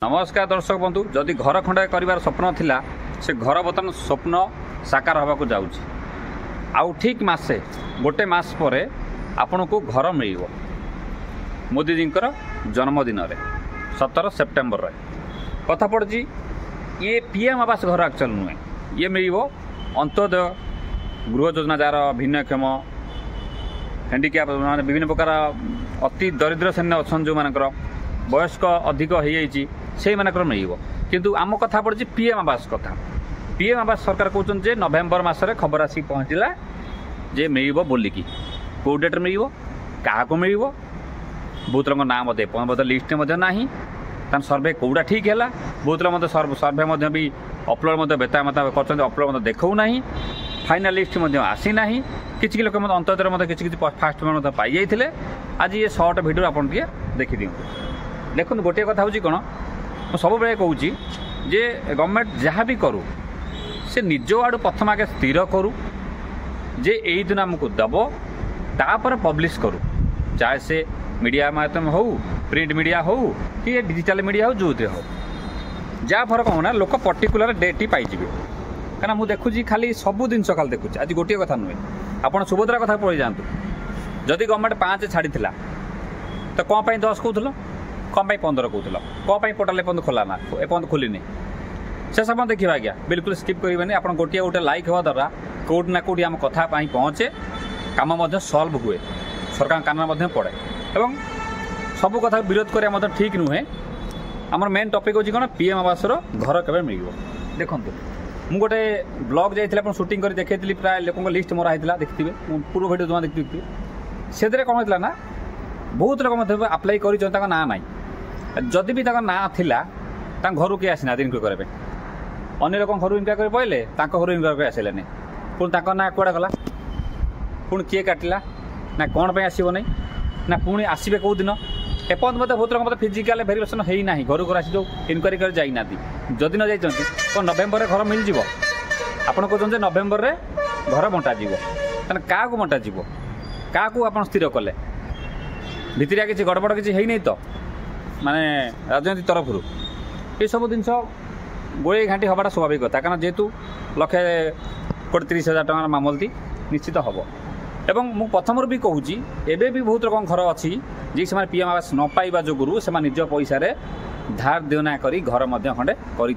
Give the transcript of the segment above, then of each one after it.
नमस्कार दर्शक बंधु जदि घर खंडे कर स्वप्न थिला से घर बर्तमान स्वप्न साकार होगा जाऊँगी आउ ठीक मासे गोटे मास पर आपण को घर मिल मोदीजी जन्मदिन 17 सेप्टेम्बर कथा पड़ी ये पीएम आवास घर एक्चुअल नुहे ये मिल अंत्योदय गृह योजना जार भिन्नक्षम हैंडिक्याप विभिन्न प्रकार अति दरिद्र श्रेणी अच्छा जो मान वयस्क अधिक हो से मिल किंतु आम कथा पड़ी पीएम आवास कथा पीएम आवास सरकार कहते नवेम्बर मसरे खबर आसिक पहुँचला जे मिल बोलिकी कौ डेट मिल क्या मिल बहुत लोग ना मत लिस्ट ना सर्वे कौटा ठीक है बहुत लोग सर्वे भी अपलोड बेता मत कर अपलोड देखा ना फाइनाल लिस्ट आसीना किसी लोक अंतदर किसी फास्ट पेमेंट पाई जाते आज ये सर्ट भिडियो आप देखी दिखाँ देखो गोटे कथा हूँ कौन मुझे सब बेले कहूँ जे गवर्नमेंट जहाँ भी करू से निज आड़ू प्रथम आगे स्थिर करू जे यही दिन आमको दब तापर पब्लिश करू चाहे से मीडिया माध्यम हो प्रिंट मीडिया हो कि डिजिटल मीडिया हो जो हो जहाँ फरक होना लोक पर्टिकुलर डेट ही पाइबे कहीं मुझे देखुची खाली सबू जिन खाली देखुची आज गोटे कथा नुहे आप सुभद्रा कथा पढ़ी जातु जदि गवर्नमेंट 5 छाड़ी तो कौन पर 10 कहूल कौन 15 कहूल कौन पोर्टाल एपर्त खोला ना एपर्त खोलनी से सब देखिए आज्ञा बिल्कुल स्किप करेंगे आप गोटे गोटे लाइक हवा द्वारा कौट ना कौटी आम कथा पहुँचे कम सल्व हुए सरकार कान पड़े एवं सबू कथा विरोध करा ठीक नुहे आमर मेन टॉपिक होची कौन पीएम आवास घर केबे मिल देखो मु गोटे ब्लॉग जाइए शूटिंग कर देखी प्राय लोक लिस्ट मोर होता देखिए पूर्व भिडियो जो देखिए से कौन होता ना बहुत लोग आप्लाई कर ना ना जदि भी ना थिला घर किए आसीना इनक्वारी करेंगे अन्य लोक घर इनक्वारी कर पड़े घर इनक्वारी आसलानी पुणी ना कूड़ा गला पुणी किए काटिला ना कौन पर आसब नहीं ना पुणी आसबे कौ दिन एपर्त मत बहुत लोग मतलब फिजिकाल भेरिफिकेसन है ना घर को आसी जो इनक्वारी कर जाइना जदि न जाइए कौन नवेम्बर घर मिल जाव आप कहते नवेम्बर में घर बंटा तेना क्या बंटा क्या आप स्थिर कले भितरिया किसी गड़बड़ किसी है नहीं तो माने राजनीति तरफ ये सब जिन गोड़े घाटी हवाटा स्वाभाविक कथा कारण जेहेतु 1,30,000 टकर मामलती निश्चित हम एवं मु प्रथम भी कहूँ एबे भी बहुत लोक घर अच्छी जी से पीएम आवास न पाइबा जोगुरु से निज पैसा धार देना करी घर खंडे कर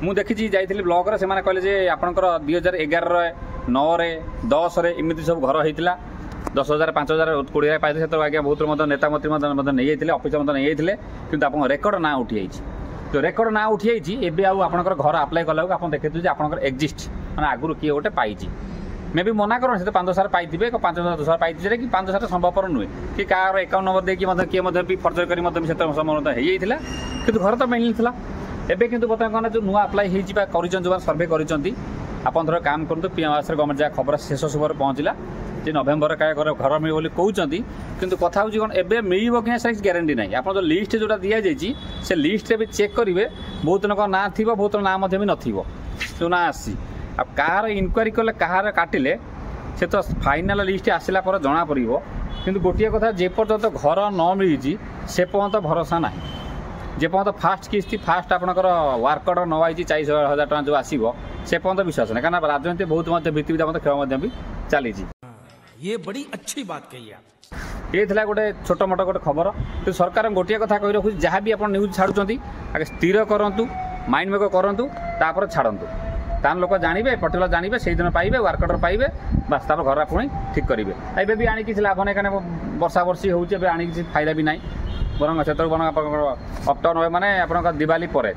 मु देखी जाइली ब्लॉक से कहले आपंकर 2011 9 10 एमती सब घर होता 10,000 5,000 20,000 पाई तो आज्ञा बहुत नेता मंत्री नहीं जाते अफिसर नहीं जाते कि आप रेकर्ड ना उठी जाइए तो रेकर्ड ना उठी जाइए एवं आपंकर घर आप्लाय कला आप देखते आप एक्जिस्ट मैंने आगुरी किए गोटे पाई मे भी मना कर 5,000 पाई 5,000 पाई कि 5,000 संभवपर नुहे कि कार एकाउंट नंबर देखिए किए भी फर्जर कर होता कि घर तो मिल ना एवं कि बर्तमान जो नुआ आप्लाय कर सर्वे कर काम करूँ पीएम आवास गवर्नमेंट जहाँ खबर शेष सुबर पहुँचला जे नवेम्बर क्या घर मिले कहते कि कथा हूँ कौन एवं मिल कि ग्यारंटी ना आप जो लिस्ट जोटा दि जाइए से लिस्ट भी चेक करेंगे बहुत लोग ना थी बहुत ना भी नथिबो जो ना आसी अब कहार इनक्वारी कले कहार काटिले से तो फाइनाल लिस्ट आसला पर जना पड़ो कि गोटे कथा जेपर्यंत घर न मिली से पर्यंत भरोसा ना जेपर्यंत फास्ट किस्ती फास्ट आपंकर वार्कर न आई 40,000 टका जो आसो से पर्यंत विश्वास ना कहीं राजनीति बहुत भित्तिविधा खेल भी चली ये बड़ी अच्छी बात कही आप ये गोटे छोट मोट गोटे खबर कि सरकार गोटे कथा कही रखुच्छी जहाँ भी आप न्यूज छाड़ुंट आगे स्थिर करूँ माइंड मेक करूँ तापर छाड़ू तान लोक जानवे पर्टिकुलर जानवे से दिन पाइबे वार्कर पाइबे बास तापर घर पुणी ठीक करेंगे एवं भी आनी लाभ नहीं कहीं वर्षा वर्षी होती आनी फायदा भी ना बर से अक्टोबर नवे मैंने आप दिवाली पर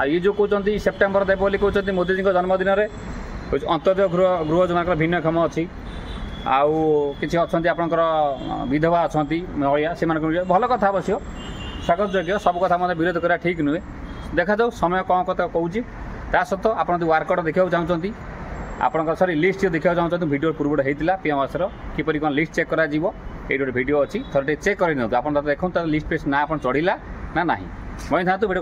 ये जो कहते सेप्टेम्बर देव बोली कहते मोदीजी जन्मदिन में अंत्योदय गृह योजना भिन्नक्षम अच्छी आउ कि आपंकर विधवा अच्छा महिला से भल कथा अवश्य स्वागत योग्य सब कथा मतलब विरोध करा ठीक नुहे देखा जाऊ समय कौन कथा कहूँ ता सत आप वार्कर देखा चाहते आप सरी लिस्ट देखा चाहते वीडियो पूर्व होता पीएम आवास किपरि कौन लिस्ट चेक कर गोटे वीडियो अच्छी थोड़े चेक कर आप देखो लिस्ट पे ना आप चढ़ला ना ना वही था वीडियो